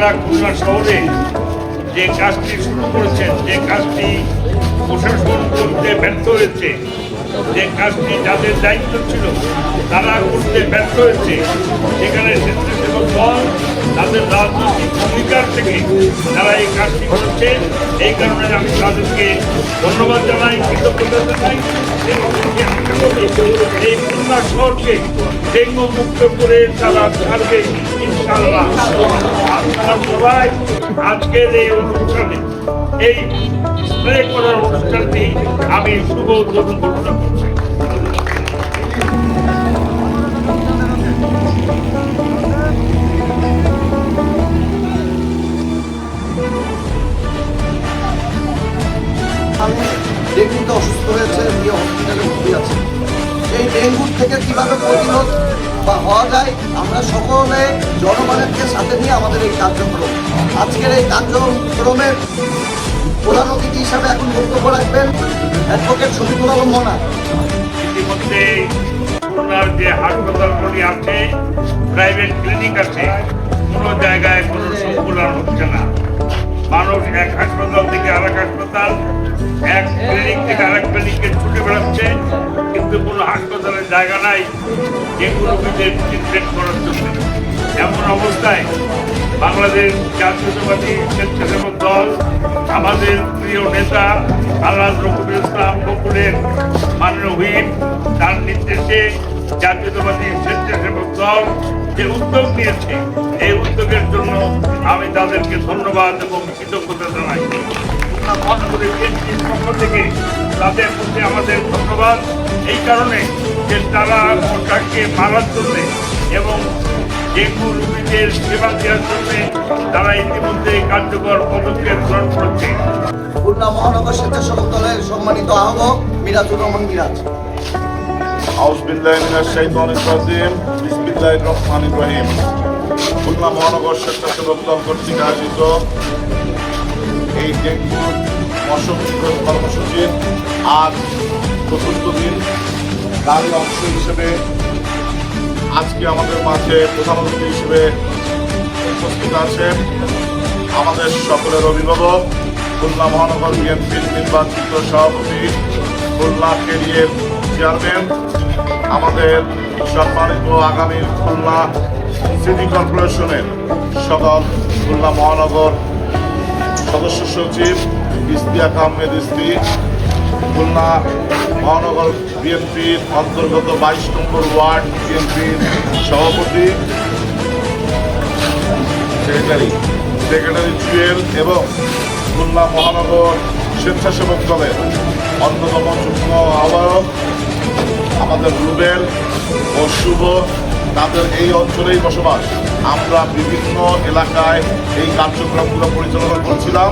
আপনারা খুলনা শহরে যে কাজটি শুরু করেছেন, যে কাজটি প্রশাসন করতে ব্যর্থ হয়েছে, যে কাজটি যাদের দায়িত্ব ছিল তারা করতে ব্যর্থ হয়েছে, সেখানে স্বেচ্ছাসেবক দল তাদের রাজনৈতিক ভূমিকার থেকে তারা এই কাজটি করেছে। এই কারণে আমি তাদেরকে ধন্যবাদ জানাই, কৃতজ্ঞতা জানাই এবং এই খুলনা শহরকে ডেঙ্গু মুক্ত করে তারা ছাড়বে ইনশাআল্লাহ। আপনারা সবাই আজকের এই অনুষ্ঠানে এই স্প্রে করার অনুষ্ঠানটি আমি শুভ উদ্বোধন ঘোষণা করছি। আমি ডেঙ্গুতে অসুস্থ হয়েছে, নিয়ে হসপিটালে ভর্তি আছে। এই ডেঙ্গুর থেকে কিভাবে প্রতিরোধ বা হওয়া যায়, আমরা সকলে জনগণকে সাথে নিয়ে আমাদের এই কার্যক্রম, আজকের এই কার্যক্রমের প্রধান অতিথি হিসাবে এখন বক্তব্য রাখবেন অ্যাডভোকেট শফিকুল আলম মোনা। ইতিমধ্যে খুলনার যে হাসপাতালগুলি আছে, প্রাইভেট ক্লিনিক আছে, কোনো জায়গায় কোনো সংকুলন হচ্ছে না। মানুষ এক হাসপাতাল থেকে আরেক হাসপাতাল, এক ক্লিনিক থেকে আরেক ক্লিনিকে ছুটে বেড়াচ্ছে, কিন্তু কোনো হাসপাতালের জায়গা নাই ডেঙ্গু রোগীদের ট্রিটমেন্ট করার জন্য। এমন অবস্থায় বাংলাদেশ জাতীয়তাবাদী স্বেচ্ছাসেবক দল, আমাদের প্রিয় নেতা আল্লাহ রফিকুল ইসলাম বকুলের মাননীয় হুইপ, তার নির্দেশে জাতীয়তাবাদী স্বেচ্ছাসেবক দল যে উদ্যোগ নিয়েছে, এই উদ্যোগের জন্য আমি তাদেরকে ধন্যবাদ এবং কৃতজ্ঞতা জানাই। মহানগরী বিএনপির পক্ষ থেকে তাদের প্রতি আমাদের ধন্যবাদ এই কারণে যে তারা মশাকে মারার জন্য এবং ডেঙ্গু রোগীদের সেবা দেওয়ার জন্য তারা ইতিমধ্যে কার্যকর পদক্ষেপ গ্রহণ করেছে। খুলনা মহানগর স্বেচ্ছাসেবক দলের সম্মানিত আহ্বায়ক মিরাজুর রহমান মিরাজ। আউযু বিল্লাহি মিনাশ শাইতানির রাজিম, বিসমিল্লাহির রহমানির রহিম। খুলনা মহানগর স্বেচ্ছাসেবক দল কর্তৃক আয়োজিত এই ডেঙ্গু মশক বিরোধী কর্মসূচির আজ চতুর্থ দিন, তারই অংশ হিসেবে আজকে আমাদের মাঝে প্রধান অতিথি হিসেবে উপস্থিত আছেন আমাদের সকলের অভিভাবক, খুলনা মহানগর বিএনপির নির্বাচিত সভাপতি, খুলনা কেরিয়ের চেয়ারম্যান, আমাদের সম্মানিত আগামী খুলনা সিটি কর্পোরেশনের সকল খুলনা মহানগর সদস্য সচিব ইশতিয়াক আহমেদ ইসতি, খুলনা মহানগর বিএনপির অন্তর্গত 22 নম্বর ওয়ার্ড বিএনপির সভাপতি, সেক্রেটারি জুয়েল এবং খুলনা মহানগর স্বেচ্ছাসেবক দলের অন্যতম যুগ্ম আহ্বায়ক আমাদের রুবেল ও শুভ, তাদের এই অঞ্চলেই বসবাস। আমরা বিভিন্ন এলাকায় এই কার্যক্রমগুলো পরিচালনা করছিলাম।